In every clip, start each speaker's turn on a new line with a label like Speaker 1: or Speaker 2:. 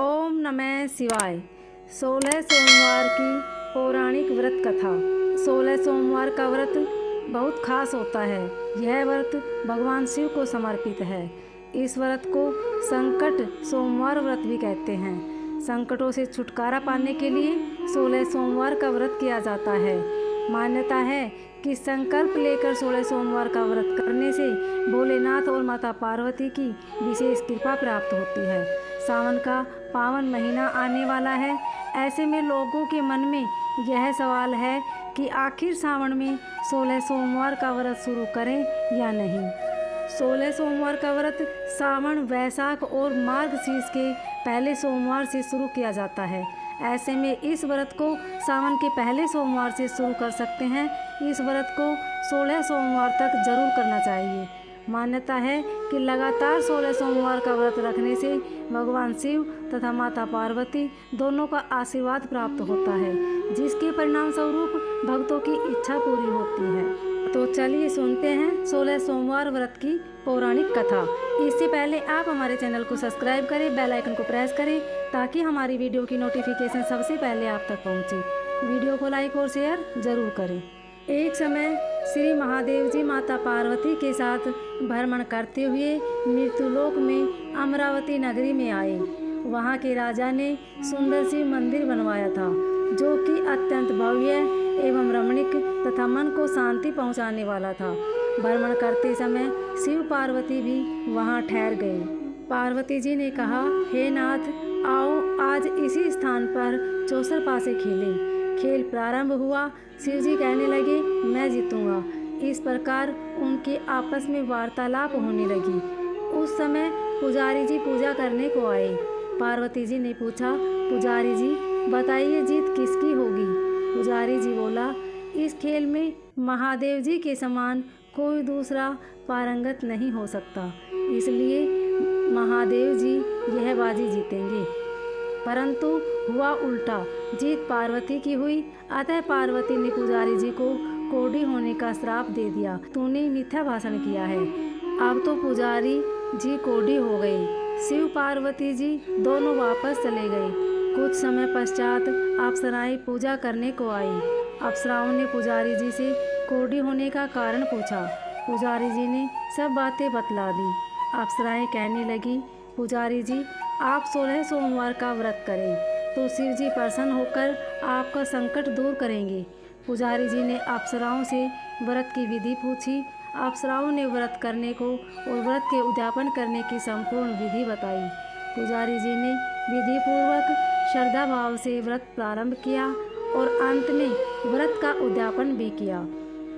Speaker 1: ओम नमः शिवाय। 16 सोमवार की पौराणिक व्रत कथा। 16 सोमवार का व्रत बहुत खास होता है। यह व्रत भगवान शिव को समर्पित है। इस व्रत को संकट सोमवार व्रत भी कहते हैं। संकटों से छुटकारा पाने के लिए 16 सोमवार का व्रत किया जाता है। मान्यता है कि संकल्प लेकर 16 सोमवार का व्रत करने से भोलेनाथ और माता पार्वती की विशेष कृपा प्राप्त होती है। सावन का पावन महीना आने वाला है। ऐसे में लोगों के मन में यह सवाल है कि आखिर सावन में 16 सोमवार का व्रत शुरू करें या नहीं। 16 सोमवार का व्रत सावन, वैशाख और मार्गशीर्ष के पहले सोमवार से शुरू किया जाता है। ऐसे में इस व्रत को सावन के पहले सोमवार से शुरू कर सकते हैं। इस व्रत को 16 सोमवार तक जरूर करना चाहिए। मान्यता है कि लगातार 16 सोमवार का व्रत रखने से भगवान शिव तथा माता पार्वती दोनों का आशीर्वाद प्राप्त होता है, जिसके परिणाम स्वरूप भक्तों की इच्छा पूरी होती है। तो चलिए सुनते हैं 16 सोमवार व्रत की पौराणिक कथा। इससे पहले आप हमारे चैनल को सब्सक्राइब करें, बेल आइकन को प्रेस करें ताकि हमारी वीडियो की नोटिफिकेशन सबसे पहले आप तक पहुंचे। वीडियो को लाइक और शेयर जरूर करें। एक समय श्री महादेव जी माता पार्वती के साथ भ्रमण करते हुए मृत्युलोक में अमरावती नगरी में आए। वहाँ के राजा ने सुंदर शिव मंदिर बनवाया था, जो कि अत्यंत भव्य एवं रमणीक तथा मन को शांति पहुँचाने वाला था। भ्रमण करते समय शिव पार्वती भी वहाँ ठहर गए। पार्वती जी ने कहा, हे नाथ, आओ आज इसी स्थान पर चौसर पासे खेलें। खेल प्रारंभ हुआ। शिव जी कहने लगे, मैं जीतूंगा। इस प्रकार उनके आपस में वार्तालाप होने लगी। उस समय पुजारी जी पूजा करने को आए। पार्वती जी ने पूछा, पुजारी जी बताइए जीत किसकी होगी। पुजारी जी बोला, इस खेल में महादेव जी के समान कोई दूसरा पारंगत नहीं हो सकता, इसलिए महादेव जी यह बाजी जीतेंगे। परंतु हुआ उल्टा, जीत पार्वती की हुई। अतः पार्वती ने पुजारी जी को कोढ़ी होने का श्राप दे दिया। तूने मिथ्या भाषण किया है। अब तो पुजारी जी कोढ़ी हो गई। शिव पार्वती जी दोनों वापस चले गए। कुछ समय पश्चात अप्सराएं पूजा करने को आई। अप्सराओं ने पुजारी जी से कोढ़ी होने का कारण पूछा। पुजारी जी ने सब बातें बतला दी। अप्सराएं कहने लगी, पुजारी जी आप 16 सोमवार का व्रत करें तो शिव जी प्रसन्न होकर आपका संकट दूर करेंगे। पुजारी जी ने अप्सराओं से व्रत की विधि पूछी। अप्सराओं ने व्रत करने को और व्रत के उद्यापन करने की संपूर्ण विधि बताई। पुजारी जी ने विधि पूर्वक श्रद्धा भाव से व्रत प्रारंभ किया और अंत में व्रत का उद्यापन भी किया।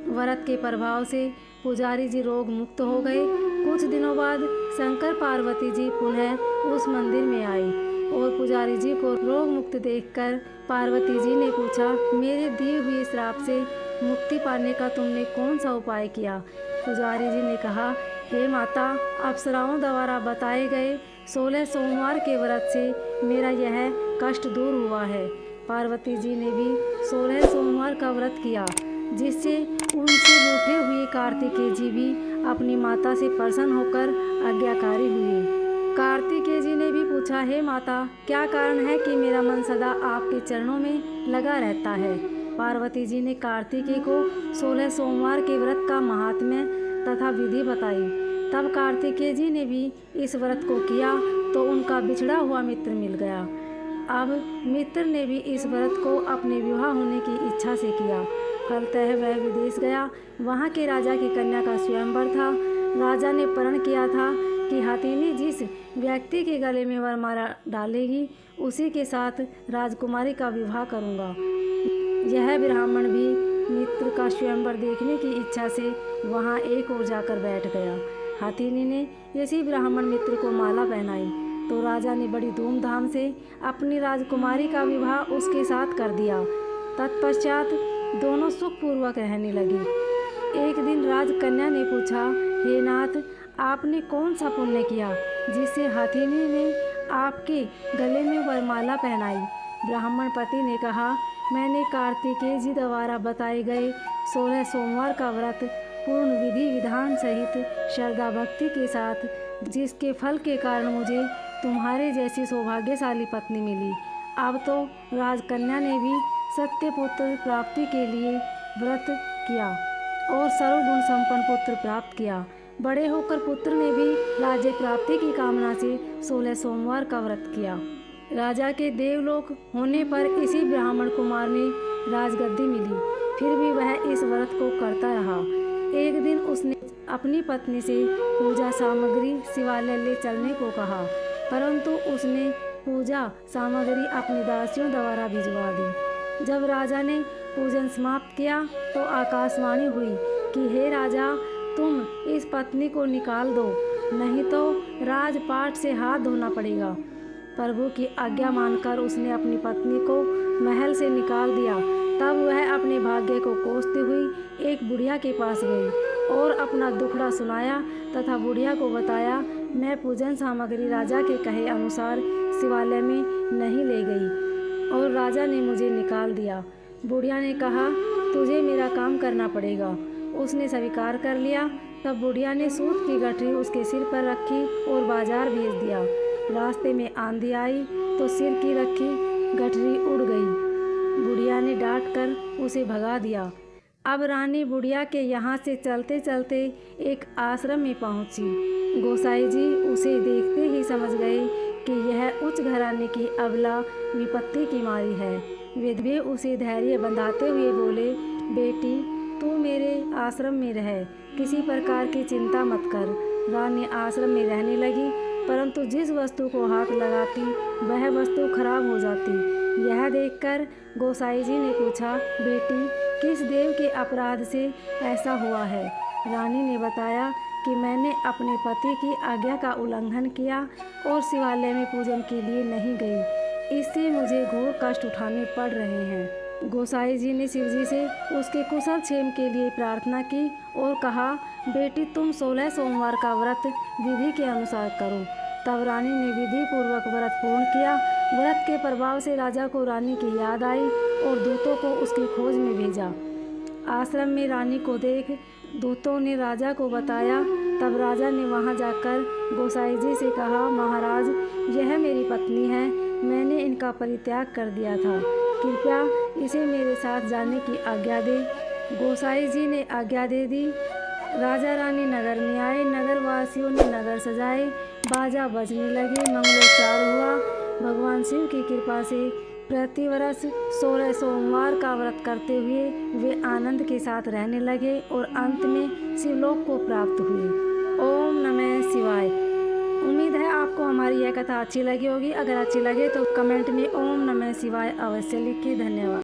Speaker 1: व्रत के प्रभाव से पुजारी जी रोग मुक्त हो गए। कुछ दिनों बाद शंकर पार्वती जी पुनः उस मंदिर में आई और पुजारी जी को रोग मुक्त देखकर पार्वती जी ने पूछा, मेरे दिए हुए श्राप से मुक्ति पाने का तुमने कौन सा उपाय किया। पुजारी जी ने कहा, हे माता, अप्सराओं द्वारा बताए गए 16 सोमवार के व्रत से मेरा यह कष्ट दूर हुआ है। पार्वती जी ने भी 16 सोमवार का व्रत किया, जिससे उनसे रूठे हुए कार्तिकेय जी भी अपनी माता से प्रसन्न होकर आज्ञाकारी हुए। कार्तिकेय जी ने भी पूछा, हे माता, क्या कारण है कि मेरा मन सदा आपके चरणों में लगा रहता है। पार्वती जी ने कार्तिकेय को 16 सोमवार के व्रत का महात्म्य तथा विधि बताई। तब कार्तिकेय जी ने भी इस व्रत को किया तो उनका बिछड़ा हुआ मित्र मिल गया। अब मित्र ने भी इस व्रत को अपने विवाह होने की इच्छा से किया। फलतः वह विदेश गया। वहाँ के राजा की कन्या का स्वयंवर था। राजा ने प्रण किया था कि हथिनी जिस व्यक्ति के गले में वरमाला डालेगी उसी के साथ राजकुमारी का विवाह करूँगा। यह ब्राह्मण भी मित्र का स्वयंवर देखने की इच्छा से वहाँ एक ओर जाकर बैठ गया। हथिनी ने इसी ब्राह्मण मित्र को माला पहनाई तो राजा ने बड़ी धूमधाम से अपनी राजकुमारी का विवाह उसके साथ कर दिया। तत्पश्चात दोनों सुखपूर्वक रहने लगे। एक दिन राजकन्या ने पूछा, हे नाथ, आपने कौन सा पुण्य किया जिससे हथिनी ने आपके गले में वरमाला पहनाई। ब्राह्मण पति ने कहा, मैंने कार्तिकेय जी द्वारा बताए गए 16 सोमवार का व्रत पूर्ण विधि विधान सहित श्रद्धा भक्ति के साथ, जिसके फल के कारण मुझे तुम्हारे जैसी सौभाग्यशाली पत्नी मिली। अब तो राजकन्या ने भी सत्यपुत्र प्राप्ति के लिए व्रत किया और सर्वगुण संपन्न पुत्र प्राप्त किया। बड़े होकर पुत्र ने भी राज्य प्राप्ति की कामना से 16 सोमवार का व्रत किया। राजा के देवलोक होने पर इसी ब्राह्मण कुमार ने राजगद्दी मिली, फिर भी वह इस व्रत को करता रहा। एक दिन उसने अपनी पत्नी से पूजा सामग्री शिवालय ले चलने को कहा, परंतु उसने पूजा सामग्री अपनी दासियों द्वारा भिजवा दी। जब राजा ने पूजन समाप्त किया तो आकाशवाणी हुई कि हे राजा, तुम इस पत्नी को निकाल दो, नहीं तो राजपाट से हाथ धोना पड़ेगा। प्रभु की आज्ञा मानकर उसने अपनी पत्नी को महल से निकाल दिया। तब वह अपने भाग्य को कोसती हुई एक बुढ़िया के पास गई और अपना दुखड़ा सुनाया तथा बुढ़िया को बताया, मैं पूजन सामग्री राजा के कहे अनुसार शिवालय में नहीं ले गई और राजा ने मुझे निकाल दिया। बुढ़िया ने कहा, तुझे मेरा काम करना पड़ेगा। उसने स्वीकार कर लिया। तब बुढ़िया ने सूत की गठरी उसके सिर पर रखी और बाजार भेज दिया। रास्ते में आंधी आई तो सिर की रखी गठरी उड़ गई। बुढ़िया ने डांट कर उसे भगा दिया। अब रानी बुढ़िया के यहाँ से चलते चलते एक आश्रम में पहुँची। गोसाई जी उसे देखते ही समझ गए कि यह उच्च घराने की अबला विपत्ति की मारी है। वे उसे धैर्य बंधाते हुए बोले, बेटी तू मेरे आश्रम में रह, किसी प्रकार की चिंता मत कर। रानी आश्रम में रहने लगी, परंतु जिस वस्तु को हाथ लगाती वह वस्तु खराब हो जाती। यह देखकर गोसाई जी ने पूछा, बेटी किस देव के अपराध से ऐसा हुआ है? रानी ने बताया कि मैंने अपने पति की आज्ञा का उल्लंघन किया और शिवालय में पूजन के लिए नहीं गई, इससे मुझे घोर कष्ट उठाने पड़ रहे हैं। गोसाई जी ने शिवजी से उसके कुशल क्षेम के लिए प्रार्थना की और कहा, बेटी तुम 16 सोमवार का व्रत विधि के अनुसार करो। तब रानी ने विधि पूर्वक व्रत पूर्ण किया। व्रत के प्रभाव से राजा को रानी की याद आई और दूतों को उसकी खोज में भेजा। आश्रम में रानी को देख दूतों ने राजा को बताया। तब राजा ने वहां जाकर गोसाई जी से कहा, महाराज यह मेरी पत्नी है, मैंने इनका परित्याग कर दिया था, कृपया इसे मेरे साथ जाने की आज्ञा दे। गोसाई जी ने आज्ञा दे दी। राजा रानी नगर में आए। नगर वासियों ने नगर सजाए, बाजा बजने लगे, मंगलोच्चार हुआ। भगवान शिव की कृपा से प्रतिवर्ष 16 सोमवार का व्रत करते हुए वे आनंद के साथ रहने लगे और अंत में शिवलोक को प्राप्त हुए। ओम नमः शिवाय। उम्मीद है आपको हमारी यह कथा अच्छी लगी होगी। अगर अच्छी लगे तो कमेंट में ओम नमः शिवाय अवश्य लिखिए। धन्यवाद।